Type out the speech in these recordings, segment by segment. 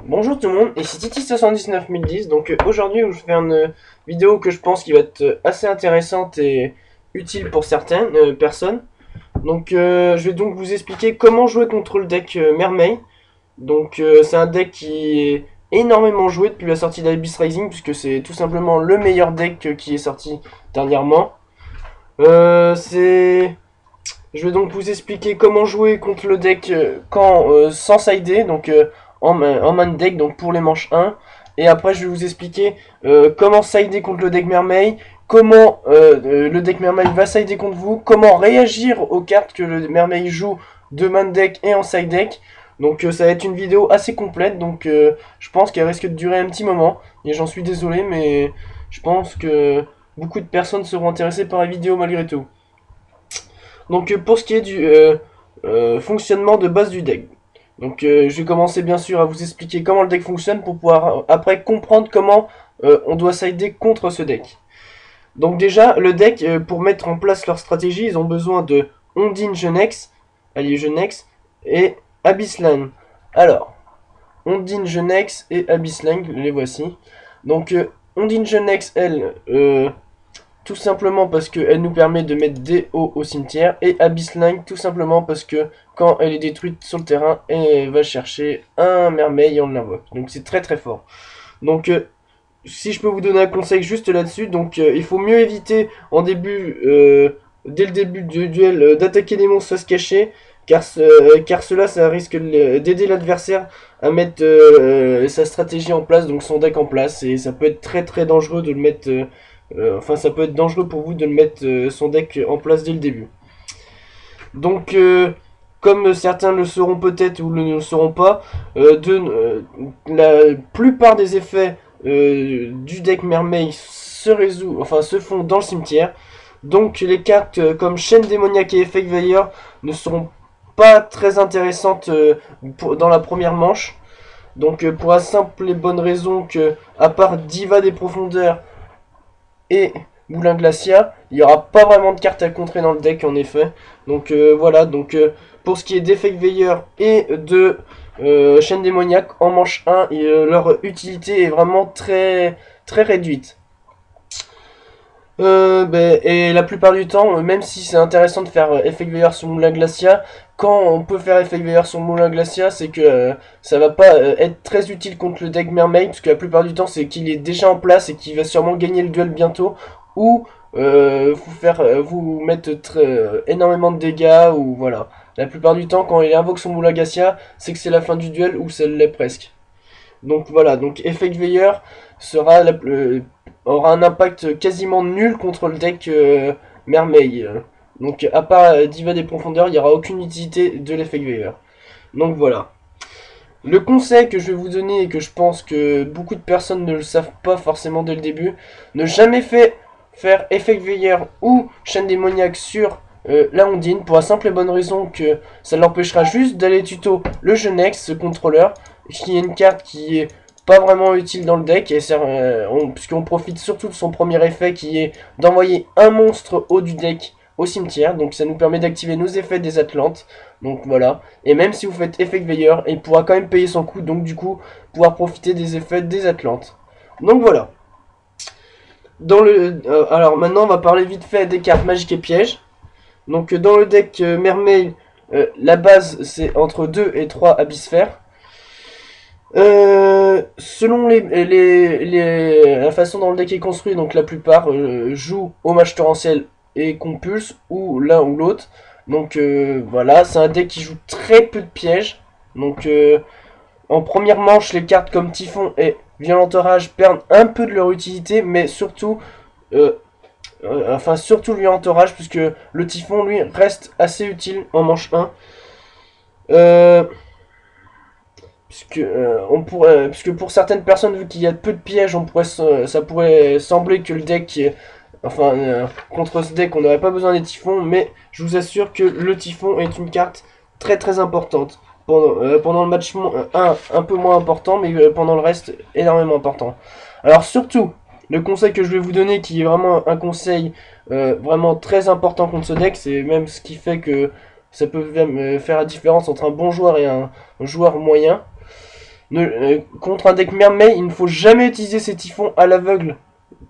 Bonjour tout le monde, ici Titi79010. Donc aujourd'hui je fais une vidéo que je pense qui va être assez intéressante et utile pour certaines personnes. Donc je vais donc vous expliquer comment jouer contre le deck Mermaid. Donc c'est un deck qui est énormément joué depuis la sortie d'Abyss Rising, puisque c'est tout simplement le meilleur deck qui est sorti dernièrement. Je vais donc vous expliquer comment jouer contre le deck sans sider, donc en main deck, donc pour les manches 1. Et après je vais vous expliquer comment sider contre le deck Mermaid, comment le deck Mermaid va sider contre vous, comment réagir aux cartes que le Mermaid joue de main deck et en side deck. Donc ça va être une vidéo assez complète, donc je pense qu'elle risque de durer un petit moment. Et j'en suis désolé, mais je pense que beaucoup de personnes seront intéressées par la vidéo malgré tout. Donc pour ce qui est du fonctionnement de base du deck. Donc je vais commencer bien sûr à vous expliquer comment le deck fonctionne pour pouvoir après comprendre comment on doit sider contre ce deck. Donc déjà le deck pour mettre en place leur stratégie ils ont besoin de Ondine Genex, allié Genex et Abyssland. Alors Ondine Genex et Abyssland les voici. Donc Ondine Genex elle tout simplement parce qu'elle nous permet de mettre des hauts au cimetière. Et Abyssline tout simplement parce que quand elle est détruite sur le terrain, elle va chercher un merveille et on l'invoque. Donc c'est très très fort. Donc si je peux vous donner un conseil juste là-dessus, donc il faut mieux éviter en début, dès le début du duel, d'attaquer des monstres face cachée. Car cela ça risque d'aider l'adversaire à mettre sa stratégie en place, donc son deck en place. Et ça peut être très très dangereux de le mettre... enfin, ça peut être dangereux pour vous de le mettre son deck en place dès le début. Donc, comme certains le sauront peut-être ou ne le sauront pas, la plupart des effets du deck Mermaid se font dans le cimetière. Donc, les cartes comme Chaîne démoniaque et Effect Veilleur ne seront pas très intéressantes dans la première manche. Donc, pour la simple et bonne raison que, à part Diva des Profondeurs et Moulin Glacial, il n'y aura pas vraiment de cartes à contrer dans le deck en effet. Donc voilà, donc pour ce qui est d'Effect Veilleur et de Chaîne démoniaque en manche 1, leur utilité est vraiment très très réduite. Et la plupart du temps, même si c'est intéressant de faire Effect Veilleur sur Moulin Glacial, quand on peut faire Effect Veilleur sur Moulin Glacial, c'est que ça va pas être très utile contre le deck Mermaid, parce que la plupart du temps c'est qu'il est déjà en place et qu'il va sûrement gagner le duel bientôt, ou vous mettre énormément de dégâts, ou voilà. La plupart du temps, quand il invoque son Moulin Glacial, c'est que c'est la fin du duel, ou ça l'est presque. Donc voilà, donc Effect Veilleur aura un impact quasiment nul contre le deck Mermaid. Donc à part Diva des Profondeurs, il n'y aura aucune utilité de l'Effect Veilleur. Donc voilà. Le conseil que je vais vous donner et que je pense que beaucoup de personnes ne le savent pas forcément dès le début, ne jamais faire Effect Veilleur ou Chaîne démoniaque sur la Ondine, pour la simple et bonne raison que ça l'empêchera juste d'aller tuto le Genex, ce contrôleur, qui est une carte qui est pas vraiment utile dans le deck, et puisqu'on profite surtout de son premier effet qui est d'envoyer un monstre haut du deck au cimetière, donc ça nous permet d'activer nos effets des Atlantes, donc voilà, et même si vous faites Effect Veilleur, il pourra quand même payer son coût, donc du coup, pouvoir profiter des effets des Atlantes. Donc voilà. Alors maintenant on va parler vite fait des cartes magiques et pièges. Donc dans le deck Mermaid, la base c'est entre 2 et 3 abysphères. Selon la façon dont le deck est construit, donc la plupart jouent au match torrentiel et compulse, ou l'un ou l'autre. Donc voilà, c'est un deck qui joue très peu de pièges. Donc en première manche, les cartes comme Typhon et Violent Orage perdent un peu de leur utilité, mais surtout euh, surtout le Violent Orage, puisque le Typhon lui reste assez utile en manche 1. Puisque pour certaines personnes, vu qu'il y a peu de pièges, ça pourrait sembler que le deck, contre ce deck, on n'aurait pas besoin des typhons, mais je vous assure que le typhon est une carte très très importante. Pendant le match 1, un peu moins important, mais pendant le reste, énormément important. Alors surtout, le conseil que je vais vous donner, qui est vraiment un conseil vraiment très important contre ce deck, c'est même ce qui fait que ça peut faire la différence entre un bon joueur et un joueur moyen. Contre un deck mermaid, il ne faut jamais utiliser ces typhons à l'aveugle.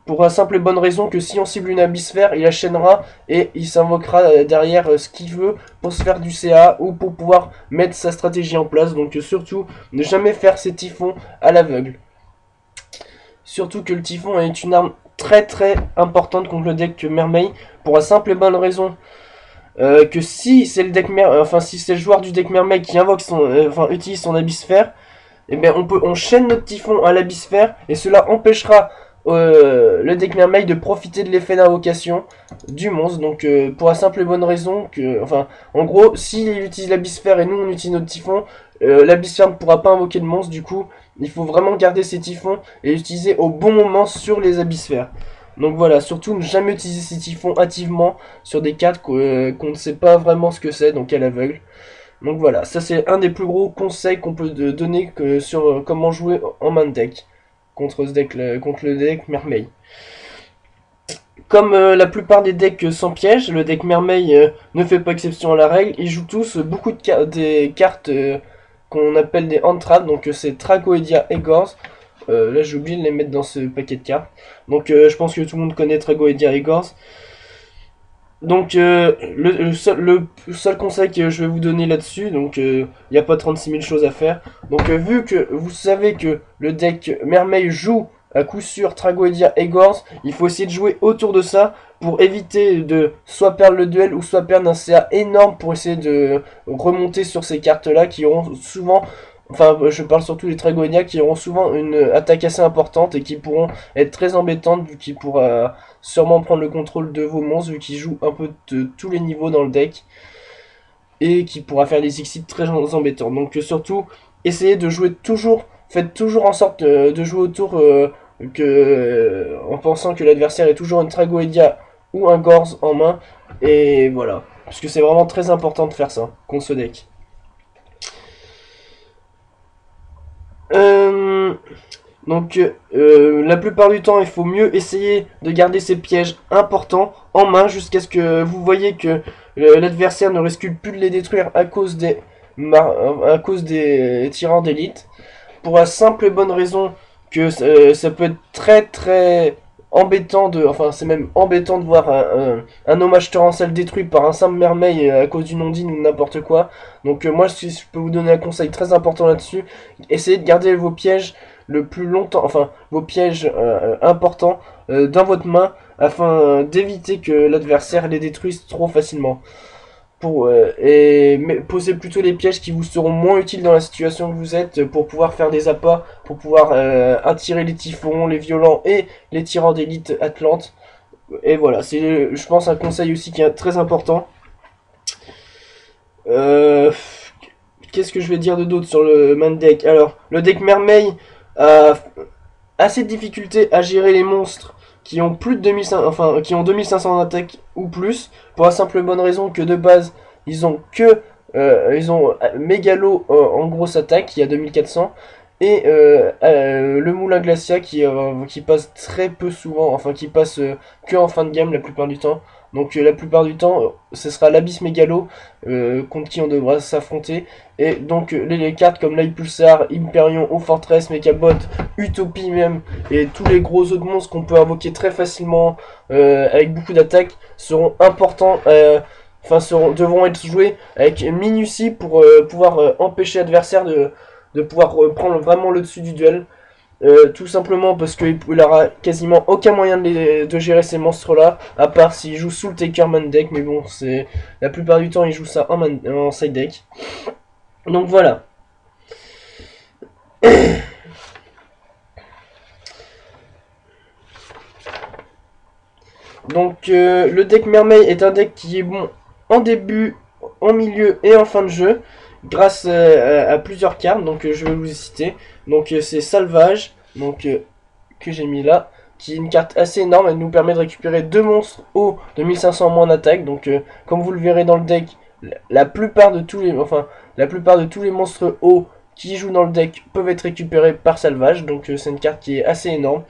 Pour la simple et bonne raison que si on cible une abyssphère, il enchaînera et il s'invoquera derrière ce qu'il veut pour se faire du CA ou pour pouvoir mettre sa stratégie en place. Donc surtout, ne jamais faire ces typhons à l'aveugle. Surtout que le typhon est une arme très très importante contre le deck mermaid pour la simple et bonne raison que si c'est le deck si c'est le joueur du deck mermaid qui invoque utilise son abyssphère, et bien on chaîne notre typhon à l'abyssphère et cela empêchera le deck mermaid de profiter de l'effet d'invocation du monstre. Donc pour la simple et bonne raison que, en gros, s'il utilise l'abyssphère et nous on utilise notre typhon, l'abyssphère ne pourra pas invoquer le monstre. Du coup, il faut vraiment garder ces typhons et l'utiliser au bon moment sur les abyssphères. Donc voilà, surtout ne jamais utiliser ces typhons hâtivement sur des cartes qu'on ne sait pas vraiment ce que c'est, donc à l'aveugle. Donc voilà, ça c'est un des plus gros conseils qu'on peut donner sur comment jouer en main deck contre le deck mermaid. Comme la plupart des decks sans piège, le deck mermaid ne fait pas exception à la règle. Ils jouent tous beaucoup des cartes qu'on appelle des hand-traps, donc c'est Tragoedia et Gorz. Là j'ai oublié de les mettre dans ce paquet de cartes. Donc je pense que tout le monde connaît Tragoedia et Gorz. Donc le seul conseil que je vais vous donner là-dessus, donc il n'y a pas 36 000 choses à faire. Donc vu que vous savez que le deck Mermaid joue à coup sûr Tragoedia et Gorz, il faut essayer de jouer autour de ça pour éviter de soit perdre le duel ou soit perdre un CA énorme pour essayer de remonter sur ces cartes-là qui auront souvent... Enfin, je parle surtout des Tragoedia qui auront souvent une attaque assez importante et qui pourront être très embêtantes vu qu'ils pourront sûrement prendre le contrôle de vos monstres vu qu'ils jouent un peu de tous les niveaux dans le deck et qui pourra faire des exits très embêtants. Donc surtout, essayez de jouer toujours, faites toujours en sorte de jouer autour en pensant que l'adversaire est toujours une Tragoedia ou un Gorz en main et voilà, parce que c'est vraiment très important de faire ça contre ce deck. Donc la plupart du temps il faut mieux essayer de garder ces pièges importants en main jusqu'à ce que vous voyez que l'adversaire ne risque plus de les détruire à cause des tyrans d'élite, pour la simple et bonne raison que ça peut être très très embêtant c'est même embêtant de voir un hommage torrentiel détruit par un simple mermaid à cause d'une ondine ou n'importe quoi. Donc moi si je peux vous donner un conseil très important là-dessus, essayez de garder vos pièges le plus longtemps, vos pièges importants dans votre main afin d'éviter que l'adversaire les détruise trop facilement. Mais posez plutôt les pièges qui vous seront moins utiles dans la situation que vous êtes pour pouvoir faire des appâts, pour pouvoir attirer les typhons, les violents et les tyrans d'élite Atlante. Et voilà, c'est je pense un conseil aussi qui est très important. Qu'est-ce que je vais dire de d'autre sur le main deck? Alors, le deck Mermaid a assez de difficultés à gérer les monstres qui ont plus de 2500, qui ont 2500 d'attaque ou plus, pour la simple et bonne raison que de base ils ont Mégalo en grosse attaque qui a 2400 et le Moulin Glacia qui passe très peu souvent, qui passe que en fin de game la plupart du temps. Donc la plupart du temps, ce sera l'Abyss Mégalo contre qui on devra s'affronter. Et donc les cartes comme l'Aipulsar, Hyperion, Eau Fortress, Mechabot, Utopie même, et tous les gros autres monstres qu'on peut invoquer très facilement avec beaucoup d'attaques seront importants, devront être joués avec minutie pour pouvoir empêcher l'adversaire de pouvoir prendre vraiment le dessus du duel. Tout simplement parce qu'il aura quasiment aucun moyen de gérer ces monstres là, à part s'il joue sous le Taker man deck, mais bon, c'est la plupart du temps il joue ça en side deck. Donc voilà. Donc le deck Mermaid est un deck qui est bon en début, en milieu et en fin de jeu, grâce à plusieurs cartes, donc je vais vous les citer. Donc c'est Salvage, donc que j'ai mis là, qui est une carte assez énorme. Elle nous permet de récupérer 2 monstres hauts de 1500 moins d'attaque. Donc comme vous le verrez dans le deck, la plupart de tous les monstres hauts qui jouent dans le deck peuvent être récupérés par Salvage. Donc c'est une carte qui est assez énorme.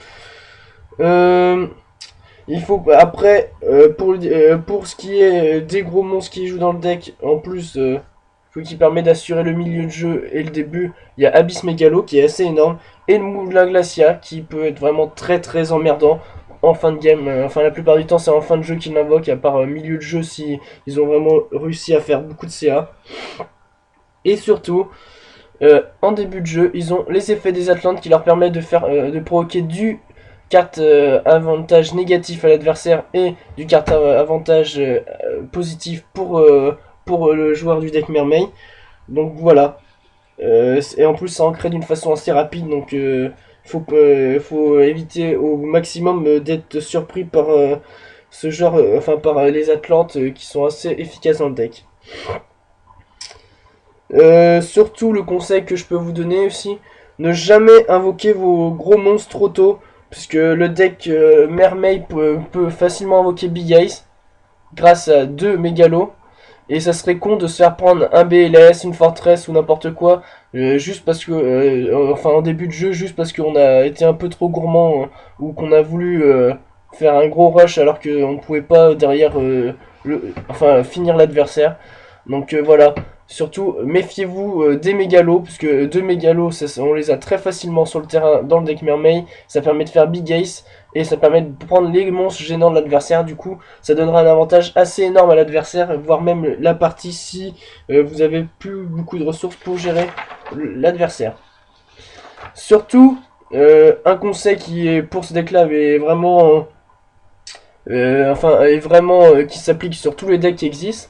Il faut après pour ce qui est des gros monstres qui jouent dans le deck, en plus qui permet d'assurer le milieu de jeu et le début. Il y a Abyss Megalo qui est assez énorme, et le Moulin Glacia qui peut être vraiment très emmerdant en fin de game. Enfin, la plupart du temps, c'est en fin de jeu qu'ils l'invoquent, à part milieu de jeu si ils ont vraiment réussi à faire beaucoup de CA. Et surtout, en début de jeu, ils ont les effets des Atlantes qui leur permettent de provoquer du carte avantage négatif à l'adversaire et du carte avantage positif pour le joueur du deck Mermaid. Donc voilà. Et en plus, ça en crée d'une façon assez rapide, donc faut éviter au maximum d'être surpris par ce genre, enfin par les Atlantes qui sont assez efficaces dans le deck. Surtout, le conseil que je peux vous donner aussi, ne jamais invoquer vos gros monstres trop tôt, puisque le deck Mermaid peut facilement invoquer Big Ice grâce à 2 mégalos. Et ça serait con de se faire prendre un BLS, une forteresse ou n'importe quoi, juste parce que, enfin en début de jeu, juste parce qu'on a été un peu trop gourmand ou qu'on a voulu faire un gros rush alors qu'on ne pouvait pas derrière enfin finir l'adversaire. Donc voilà, surtout méfiez-vous des mégalos, puisque 2 mégalos, on les a très facilement sur le terrain dans le deck Mermaid. Ça permet de faire Big Ace et ça permet de prendre les monstres gênants de l'adversaire. Du coup, ça donnera un avantage assez énorme à l'adversaire, voire même la partie si vous avez plus beaucoup de ressources pour gérer l'adversaire. Surtout, un conseil qui est pour ce deck là est vraiment, qui s'applique sur tous les decks qui existent.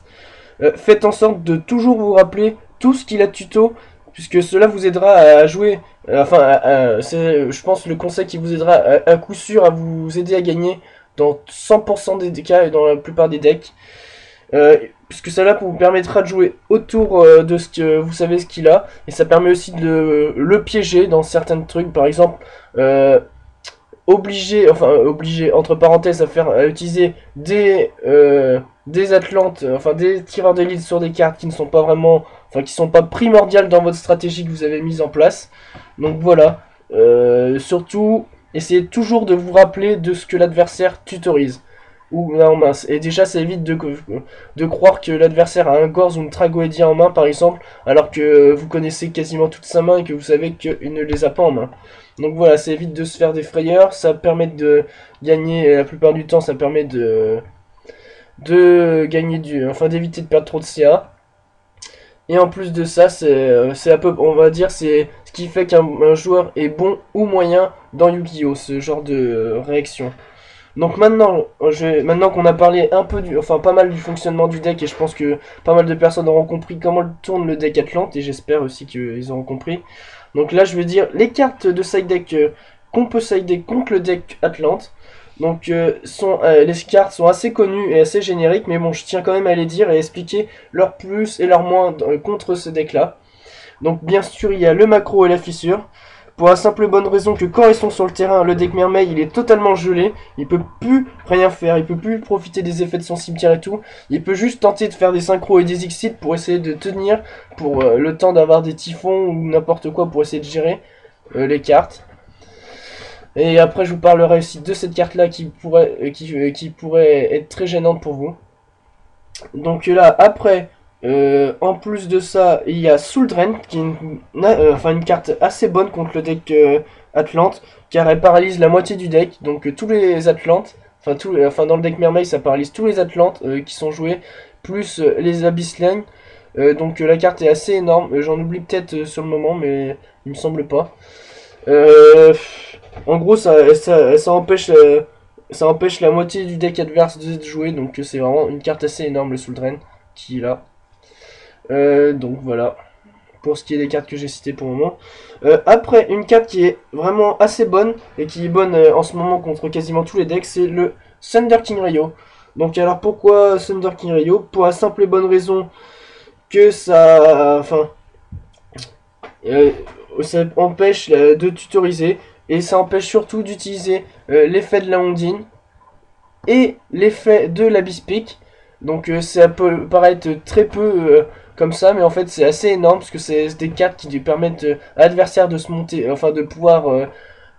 Faites en sorte de toujours vous rappeler tout ce qu'il a tuto, puisque cela vous aidera à jouer. C'est, je pense, le conseil qui vous aidera à coup sûr à vous aider à gagner dans 100% des cas et dans la plupart des decks. Puisque cela vous permettra de jouer autour de ce que vous savez ce qu'il a, et ça permet aussi de le piéger dans certains trucs. Par exemple, obligé entre parenthèses à utiliser des Atlantes, enfin des tireurs d'élite sur des cartes qui ne sont pas vraiment, enfin qui sont pas primordiales dans votre stratégie que vous avez mise en place. Donc voilà, surtout essayez toujours de vous rappeler de ce que l'adversaire tutorise. Ou en main. Et déjà ça évite de croire que l'adversaire a un Gorz ou une Tragoedia en main par exemple, alors que vous connaissez quasiment toute sa main et que vous savez qu'il ne les a pas en main. Donc voilà, ça évite de se faire des frayeurs, ça permet de gagner, la plupart du temps ça permet de gagner enfin d'éviter de perdre trop de CA. Et en plus de ça, c'est un peu, on va dire, c'est ce qui fait qu'un joueur est bon ou moyen dans Yu-Gi-Oh! Ce genre de réaction. Donc maintenant qu'on a parlé un peu enfin pas mal du fonctionnement du deck, et je pense que pas mal de personnes auront compris comment tourne le deck Atlante, et j'espère aussi qu'ils auront compris. Donc là je vais dire les cartes de side deck qu'on peut side deck contre le deck Atlante. Donc les cartes sont assez connues et assez génériques, mais bon je tiens quand même à les dire et expliquer leurs plus et leurs moins contre ce deck là. Donc bien sûr il y a le macro et la fissure. Pour la simple et bonne raison que quand ils sont sur le terrain, le deck Mermaid il est totalement gelé, il peut plus rien faire, il peut plus profiter des effets de son cimetière et tout, il peut juste tenter de faire des synchros et des exits pour essayer de tenir, pour le temps d'avoir des typhons ou n'importe quoi pour essayer de gérer les cartes. Et après je vous parlerai aussi de cette carte là qui pourrait être très gênante pour vous. Donc là après... en plus de ça, il y a Soul Drain, qui est une carte assez bonne contre le deck Atlante, car elle paralyse la moitié du deck. Donc tous les Atlantes, dans le deck Mermaid, ça paralyse tous les Atlantes qui sont joués, plus les Abyss Lane. Donc la carte est assez énorme. J'en oublie peut-être sur le moment, mais il me semble pas. En gros, ça empêche la moitié du deck adverse de jouer, donc c'est vraiment une carte assez énorme, le Soul Drain, qui est là. Donc voilà, pour ce qui est des cartes que j'ai citées pour le moment. Après, une carte qui est vraiment assez bonne, et qui est bonne en ce moment contre quasiment tous les decks, c'est le Thunder King Rio. Donc alors pourquoi Thunder King Rio? Pour la simple et bonne raison que ça empêche de tutoriser, et ça empêche surtout d'utiliser l'effet de la Ondine et l'effet de l'Abyss Peak. Donc ça peut paraître très peu comme ça, mais en fait c'est assez énorme, parce que c'est des cartes qui permettent à l'adversaire de se monter, enfin de pouvoir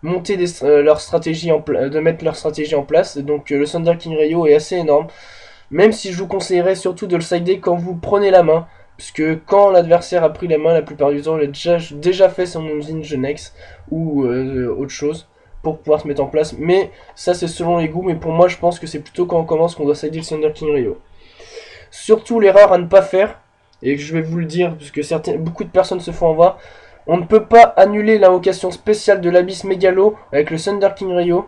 monter leur stratégie de mettre leur stratégie en place. Donc le Thunder King Rio est assez énorme, même si je vous conseillerais surtout de le sider quand vous prenez la main, Parce que quand l'adversaire a pris la main, la plupart du temps, il a déjà fait son usine Genex ou autre chose pour pouvoir se mettre en place. Mais ça, c'est selon les goûts. Mais pour moi, je pense que c'est plutôt quand on commence qu'on doit sider le Thunder King Rio. Surtout, l'erreur à ne pas faire, et je vais vous le dire, parce que beaucoup de personnes se font avoir, on ne peut pas annuler l'invocation spéciale de l'Abyss Mégalo avec le Thunder King Rio,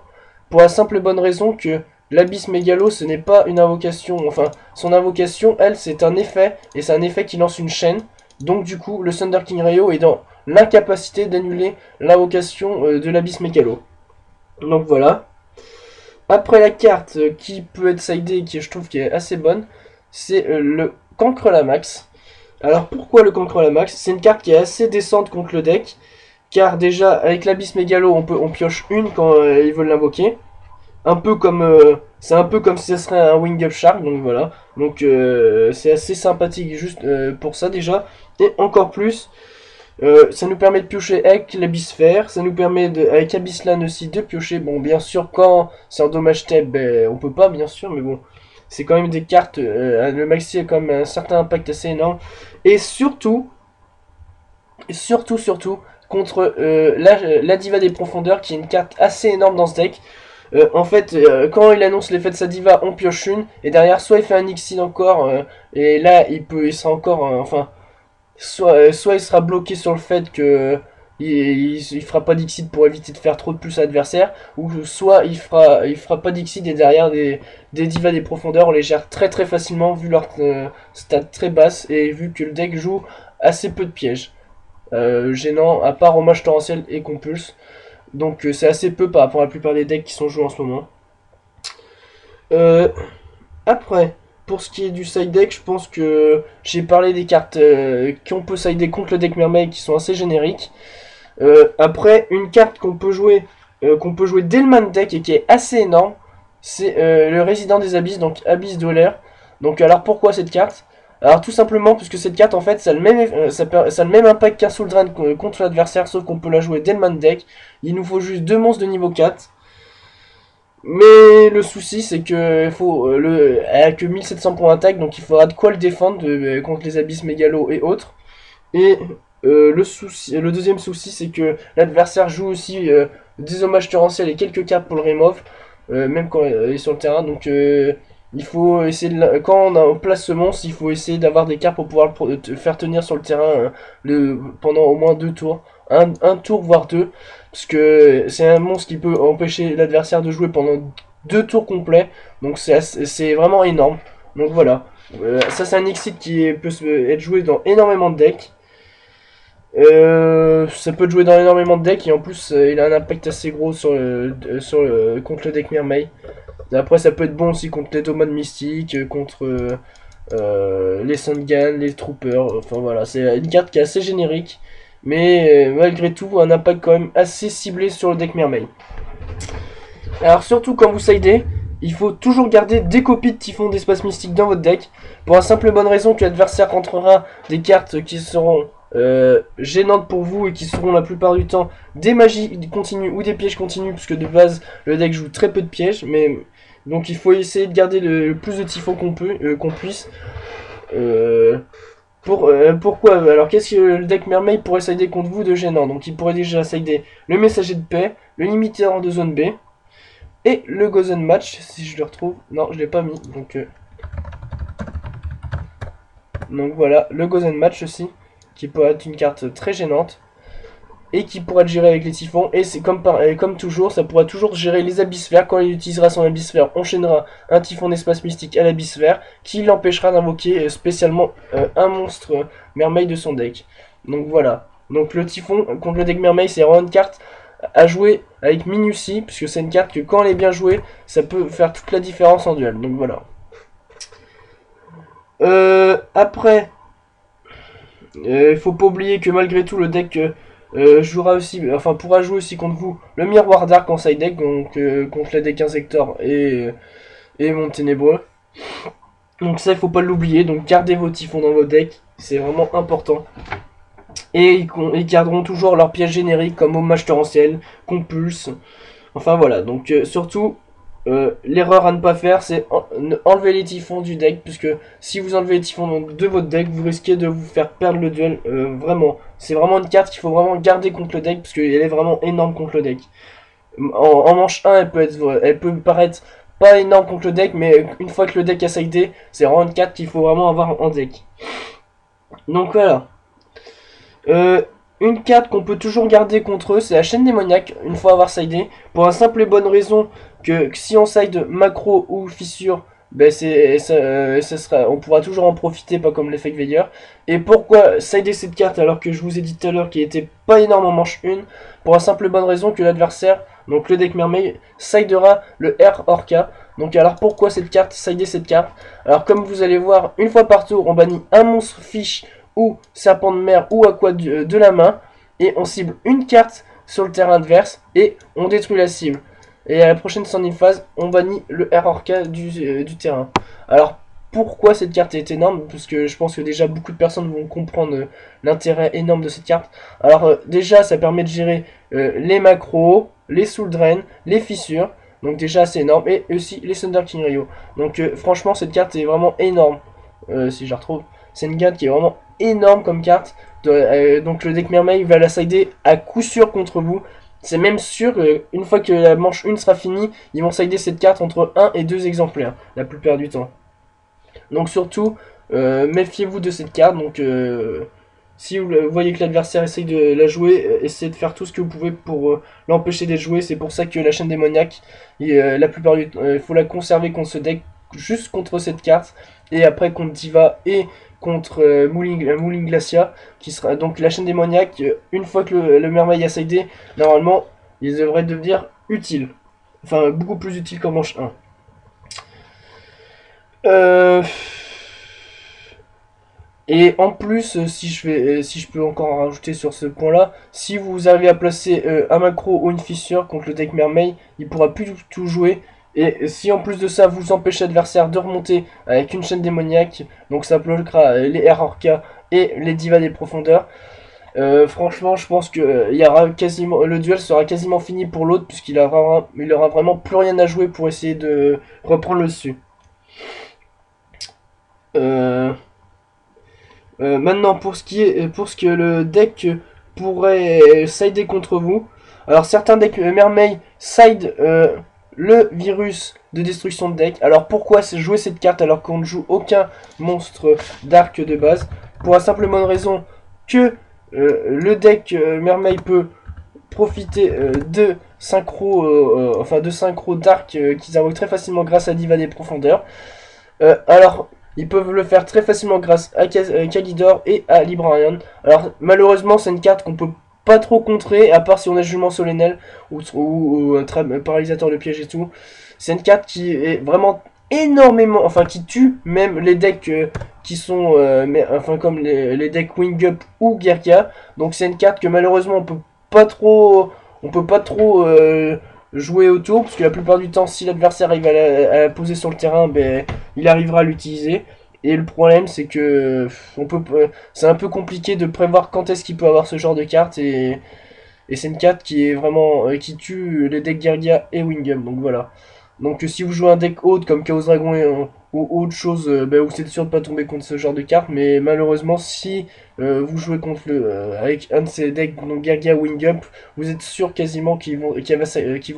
pour la simple bonne raison que l'Abyss Mégalo, ce n'est pas une invocation, enfin, son invocation, elle, c'est un effet, et c'est un effet qui lance une chaîne. Donc du coup, le Thunder King Rio est dans l'incapacité d'annuler l'invocation de l'Abyss Mégalo. Donc voilà. Après la carte qui peut être sidée et qui je trouve qui est assez bonne, c'est le Cancre Lamax. Alors pourquoi le Cancre Lamax? C'est une carte qui est assez décente contre le deck, car déjà avec l'Abyss Mégalo on pioche une quand ils veulent l'invoquer. Un peu comme c'est un peu comme si ce serait un Wing Up Shark, donc voilà. Donc c'est assez sympathique juste pour ça déjà. Et encore plus, ça nous permet de piocher avec l'Abyssphère, ça nous permet avec Abysslan aussi de piocher. Bon, bien sûr, quand c'est en dommage table, ben, on peut pas, bien sûr, mais bon, c'est quand même des cartes. Le maxi a quand même un certain impact assez énorme. Et surtout, contre la Diva des Profondeurs, qui est une carte assez énorme dans ce deck. En fait, quand il annonce l'effet de sa diva, on pioche une, et derrière, soit il fait un Xyz encore, et là, il sera encore, enfin, soit il sera bloqué sur le fait que il fera pas d'Xyz pour éviter de faire trop de plus à l'adversaire, ou soit il fera pas d'Xyz et derrière des divas des profondeurs, on les gère très très facilement vu leur stat très basse et vu que le deck joue assez peu de pièges. Gênant, à part hommage torrentiel et compulse. Donc c'est assez peu par rapport à la plupart des decks qui sont joués en ce moment. Euh, Après, pour ce qui est du side deck, je pense que j'ai parlé des cartes qu'on peut sider contre le deck Mermaid qui sont assez génériques. Après, une carte qu'on peut jouer dès le main deck et qui est assez énorme, c'est le Résident des Abysses, donc Abyss Dweller. Donc alors pourquoi cette carte? Alors tout simplement parce que cette carte en fait ça a le même impact qu'un Soul Drain contre l'adversaire, sauf qu'on peut la jouer dès le main deck. Il nous faut juste deux monstres de niveau 4. Mais le souci c'est que elle a que 1700 points d'attaque, donc il faudra de quoi le défendre contre les abysses mégalos et autres. Et le deuxième souci c'est que l'adversaire joue aussi des hommages torrentiels et quelques cartes pour le remove, même quand il est sur le terrain. Donc il faut essayer quand on place ce monstre, il faut essayer d'avoir des cartes pour pouvoir te faire tenir sur le terrain pendant au moins deux tours. Un tour voire deux, parce que c'est un monstre qui peut empêcher l'adversaire de jouer pendant deux tours complets, donc c'est vraiment énorme. Donc voilà, ça c'est un Exit qui peut être joué dans énormément de decks. Ça peut être joué dans énormément de decks et en plus il a un impact assez gros contre le deck Mermaid. Après ça peut être bon aussi contre les Domades Mystiques, contre les Sandgan, les Troopers, enfin voilà, c'est une carte qui est assez générique. Mais malgré tout, un impact quand même assez ciblé sur le deck Mermaid. Alors surtout quand vous sidez, il faut toujours garder des copies de Typhon d'Espace Mystique dans votre deck. Pour la simple et bonne raison que l'adversaire rentrera des cartes qui seront gênantes pour vous et qui seront la plupart du temps des magies continues ou des pièges continus. Puisque de base, le deck joue très peu de pièges. Donc il faut essayer de garder le plus de Typhon qu'on puisse. Pourquoi? Alors qu'est-ce que le deck Mermaid pourrait sider contre vous de gênant? Donc il pourrait déjà sider le Messager de Paix, le Limitateur de zone B, et le Gozen Match, si je le retrouve. Non, je l'ai pas mis, donc voilà, le Gozen Match aussi, qui peut être une carte très gênante, et qui pourra être géré avec les typhons, et c'est comme toujours, ça pourra toujours gérer les abyssphères. Quand il utilisera son abyssphère, enchaînera un typhon d'espace mystique à l'abyssphère, qui l'empêchera d'invoquer spécialement un monstre Mermaid de son deck. Donc voilà, donc le typhon contre le deck Mermaid, c'est vraiment une carte à jouer avec minutie, puisque c'est une carte que quand elle est bien jouée, ça peut faire toute la différence en duel, donc voilà. Après, il faut pas oublier que malgré tout, le deck jouera aussi, enfin pourra jouer aussi contre vous le Miroir Dark en side deck, donc contre les decks Insector et Monde Ténébreux. Donc ça il faut pas l'oublier, donc gardez vos typhons dans vos decks, c'est vraiment important. Et ils garderont toujours leurs pièges génériques comme Hommage Torrentiel, Compulse, enfin voilà, donc surtout l'erreur à ne pas faire, c'est enlever les typhons du deck, puisque si vous enlevez les typhons de votre deck, vous risquez de vous faire perdre le duel, vraiment. C'est vraiment une carte qu'il faut vraiment garder contre le deck, parce qu'elle est vraiment énorme contre le deck. En manche 1, elle peut paraître pas énorme contre le deck, mais une fois que le deck a sidé, c'est vraiment une carte qu'il faut vraiment avoir en deck. Donc voilà. Une carte qu'on peut toujours garder contre eux, c'est la chaîne démoniaque, une fois avoir sidé, pour la simple et bonne raison que si on side macro ou fissure, ben on pourra toujours en profiter, pas comme l'effet Veilleur. Et pourquoi sider cette carte alors que je vous ai dit tout à l'heure qu'il était pas énorme en manche 1? Pour la simple et bonne raison que l'adversaire, donc le deck Mermaid, sidera le R Orca. Donc alors pourquoi cette carte, sider cette carte? Alors comme vous allez voir, une fois par tour, on bannit un monstre fiche ou serpent de mer ou aqua de la main, et on cible une carte sur le terrain adverse et on détruit la cible. Et à la prochaine standing phase, on bannit le R Orca du terrain. Alors pourquoi cette carte est énorme? Parce que je pense que déjà beaucoup de personnes vont comprendre l'intérêt énorme de cette carte. Alors déjà ça permet de gérer les macros, les soul drain, les fissures. Donc déjà c'est énorme. Et aussi les Thunder King Rio. Donc franchement cette carte est vraiment énorme. Si je la retrouve. C'est une carte qui est vraiment énorme comme carte. Donc le deck Mermaid va la sider à coup sûr contre vous. C'est même sûr, une fois que la manche 1 sera finie, ils vont sider cette carte entre 1 et 2 exemplaires, la plupart du temps. Donc surtout, méfiez-vous de cette carte. Donc si vous voyez que l'adversaire essaye de la jouer, essayez de faire tout ce que vous pouvez pour l'empêcher d'être joué. C'est pour ça que la chaîne démoniaque, la plupart du temps, il faut la conserver contre ce deck, juste contre cette carte. Et après contre Diva et contre Mouling Glacia, qui sera donc la chaîne démoniaque. Une fois que le Mermaid a sidé, normalement, il devrait devenir utile. Enfin, beaucoup plus utile qu'en manche 1. Et en plus, si je peux encore rajouter sur ce point-là, si vous arrivez à placer un macro ou une fissure contre le deck Mermaid, il pourra plus du tout jouer. Et si en plus de ça, vous empêchez l'adversaire de remonter avec une chaîne démoniaque, donc ça bloquera les R Orca et les Divas des profondeurs. Franchement, je pense que il y aura quasiment, le duel sera quasiment fini pour l'autre, puisqu'il aura vraiment plus rien à jouer pour essayer de reprendre le dessus. Maintenant, pour ce que le deck pourrait sider contre vous. Alors certains decks Mermaid side le virus de destruction de deck. Alors pourquoi jouer cette carte alors qu'on ne joue aucun monstre d'arc de base? Pour la simple bonne raison que le deck Mermaid peut profiter de synchro d'arc qu'ils invoquent très facilement grâce à Diva des profondeurs. Alors ils peuvent le faire très facilement grâce à Kalidor et à Librarian. Alors malheureusement c'est une carte qu'on peut pas trop contrer, à part si on a Jugement Solennel ou Paralysateur de piège et tout. C'est une carte qui est vraiment énormément, enfin qui tue même les decks qui sont, comme les decks Wing Up ou Gerga. Donc c'est une carte que malheureusement on peut pas trop jouer autour, parce que la plupart du temps, si l'adversaire arrive à la poser sur le terrain, ben, il arrivera à l'utiliser. Et le problème, c'est que c'est un peu compliqué de prévoir quand est-ce qu'il peut avoir ce genre de carte. Et c'est une carte qui est vraiment qui tue les decks Gerga et Wingum. Donc voilà. Donc si vous jouez un deck haute comme Chaos Dragon ou autre chose, ben, vous êtes sûr de pas tomber contre ce genre de carte. Mais malheureusement, si vous jouez contre avec un de ces decks, donc Gerga ou Wingup, vous êtes sûr quasiment qu'ils vont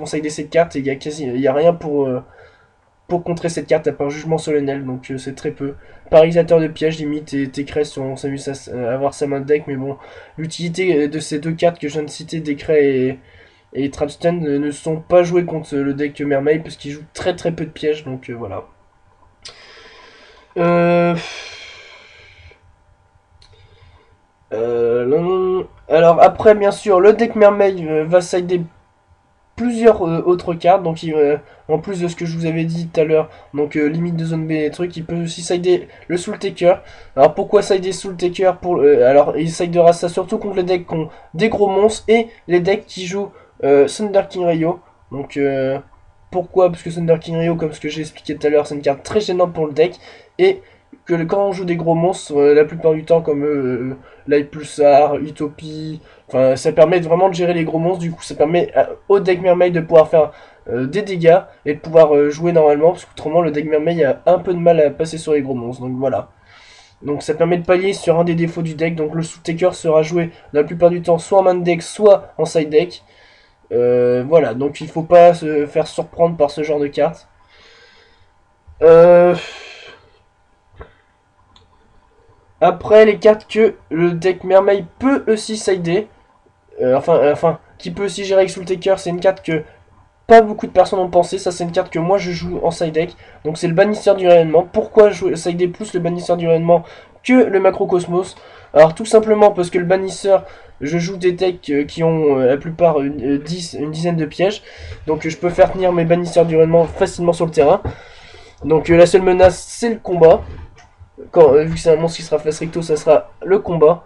sider cette carte. Et il y a rien pour contrer cette carte à part Jugement Solennel, donc c'est très peu. Paralysateur de piège, limite, et Décret si on s'amuse à avoir sa main de deck, mais bon, l'utilité de ces deux cartes que je viens de citer, Décret et Trapstone, ne sont pas jouées contre le deck Mermaid, parce qu'il joue très peu de pièges, donc voilà. Alors après, bien sûr, le deck Mermaid va sider plusieurs autres cartes, donc en plus de ce que je vous avais dit tout à l'heure, donc limite de zone B et trucs, il peut aussi sider le Soul Taker. Alors pourquoi sider Soul Taker alors il sidera ça surtout contre les decks qui ont des gros monstres et les decks qui jouent Thunder King Rio. Donc pourquoi? Parce que Thunder King Rio, comme ce que j'ai expliqué tout à l'heure, c'est une carte très gênante pour le deck, et que quand on joue des gros monstres, la plupart du temps, comme Light Pulsar, Utopie, enfin ça permet vraiment de gérer les gros monstres. Du coup ça permet au deck Mermaid de pouvoir faire des dégâts et de pouvoir jouer normalement, parce qu'autrement le deck mermaid a un peu de mal à passer sur les gros monstres, donc voilà. Donc ça permet de pallier sur un des défauts du deck, donc le Soul-Taker sera joué la plupart du temps soit en main deck, soit en side deck. Voilà, donc il faut pas se faire surprendre par ce genre de cartes. Après, les cartes que le deck Mermaid peut aussi sider, enfin, qui peut aussi gérer avec Soul-Taker, c'est une carte que pas beaucoup de personnes ont pensé. Ça, c'est une carte que moi je joue en side deck. Donc, c'est le bannisseur du rayonnement. Pourquoi sider plus le bannisseur du rayonnement que le Macrocosmos? Alors, tout simplement parce que le bannisseur, je joue des decks qui ont la plupart une dizaine de pièges. Donc, je peux faire tenir mes bannisseurs du rayonnement facilement sur le terrain. Donc, la seule menace, c'est le combat. Vu que c'est un monstre qui sera face recto, ça sera le combat.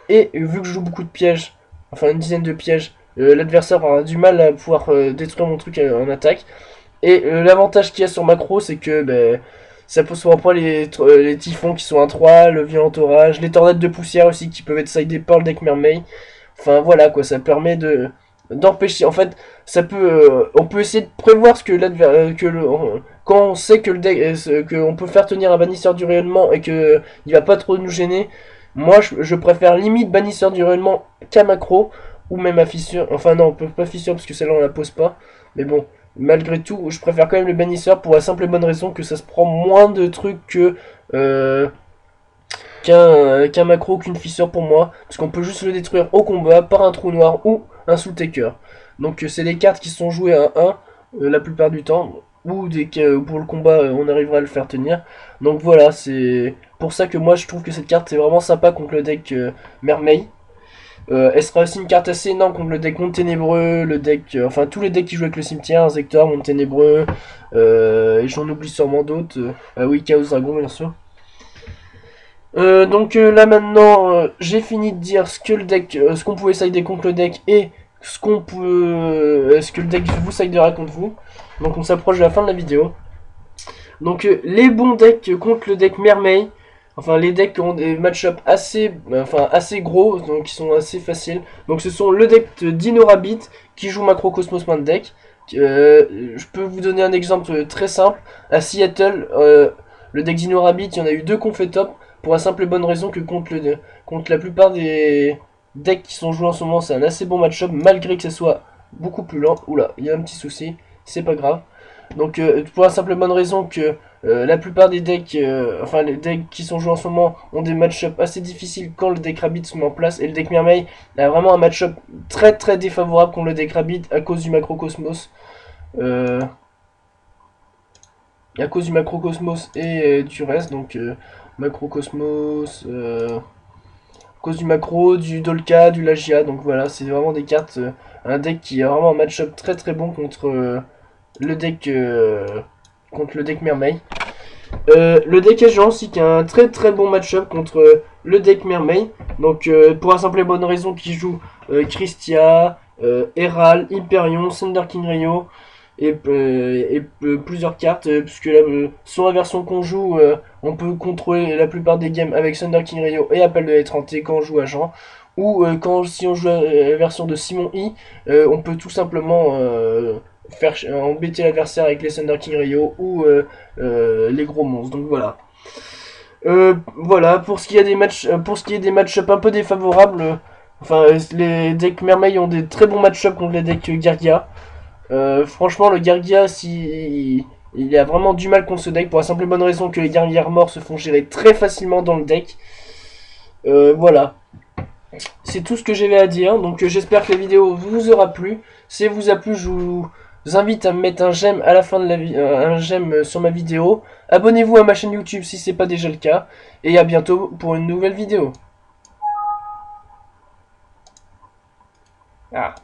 Et vu que je joue beaucoup de pièges, enfin une dizaine de pièges, l'adversaire aura du mal à pouvoir détruire mon truc en attaque. Et l'avantage qu'il y a sur macro, c'est que ça pose souvent pas les typhons qui sont un 3, le violent orage, les tornades de poussière aussi qui peuvent être sidés par le deck mermaid. Enfin voilà quoi, ça permet d'empêcher. En fait, on peut essayer de prévoir ce que quand on sait que le deck, qu'on peut faire tenir un bannisseur du rayonnement et que il va pas trop nous gêner. Moi, je préfère limite bannisseur du rayonnement qu'à macro ou même à fissure. Enfin non, on peut pas fissure parce que celle-là on la pose pas. Mais bon, malgré tout, je préfère quand même le bannisseur pour la simple et bonne raison que ça se prend moins de trucs que qu'un macro, qu'une fissure pour moi, parce qu'on peut juste le détruire au combat par un trou noir ou un Soul-Taker. Donc c'est des cartes qui sont jouées à 1 la plupart du temps, ou pour le combat on arrivera à le faire tenir. Donc voilà, c'est pour ça que moi je trouve que cette carte est vraiment sympa contre le deck Mermaid. Elle sera aussi une carte assez énorme contre le deck Monde Ténébreux, le deck, enfin tous les decks qui jouent avec le cimetière, Zector, Monde Ténébreux, et j'en oublie sûrement d'autres. Ah oui, Chaos Dragon bien sûr. Donc là maintenant, j'ai fini de dire ce que le deck, ce qu'on pouvait sider contre le deck et ce que le deck vous sidera contre vous. Donc on s'approche de la fin de la vidéo. Donc les bons decks contre le deck Mermaid, enfin les decks qui ont des match-up assez gros, donc qui sont assez faciles. Donc ce sont le deck de Dino Rabbit qui joue Macrocosmos main deck. Je peux vous donner un exemple très simple. À Seattle, le deck Dino Rabbit, il y en a eu deux qu'on fait top. Pour la simple et bonne raison que contre la plupart des decks qui sont joués en ce moment, c'est un assez bon match-up, malgré que ce soit beaucoup plus lent. Oula, il y a un petit souci, c'est pas grave. Donc pour la simple et bonne raison que la plupart des decks, enfin les decks qui sont joués en ce moment, ont des match-up assez difficiles quand le deck Rabbit se met en place. Et le deck Mermaid a vraiment un match-up très très défavorable contre le deck Rabbit à cause du Macrocosmos. À cause du Macrocosmos et du reste, donc Macrocosmos, à cause du Macro, du Dolka, du Lagia, donc voilà, c'est vraiment des cartes, un deck qui a vraiment un match-up très très bon le deck contre le deck Mermaid. Le deck Agent aussi qui a un très très bon match-up contre le deck Mermaid, donc pour la simple et bonne raison qu'il joue Christia, Herald, Hyperion, Thunder King Rio, et plusieurs cartes, puisque sur la version qu'on joue, on peut contrôler la plupart des games avec Thunder King Rio et Appel de l'étrangeté quand on joue agent. Ou si on joue la version de Simon I, on peut tout simplement faire embêter l'adversaire avec les Thunder King Rio ou les gros monstres. Donc voilà. Voilà, pour ce qui est des match-up un peu défavorables, enfin les decks Mermaid ont des très bons match-up contre les decks Gargia. Franchement, le Gargia, il a vraiment du mal contre ce deck pour la simple et bonne raison que les guerrières morts se font gérer très facilement dans le deck. Voilà. C'est tout ce que j'avais à dire. Donc j'espère que la vidéo vous aura plu. Si elle vous a plu, je vous invite à me mettre un j'aime à la fin de un j'aime sur ma vidéo. Abonnez-vous à ma chaîne YouTube si c'est pas déjà le cas. Et à bientôt pour une nouvelle vidéo. Ah.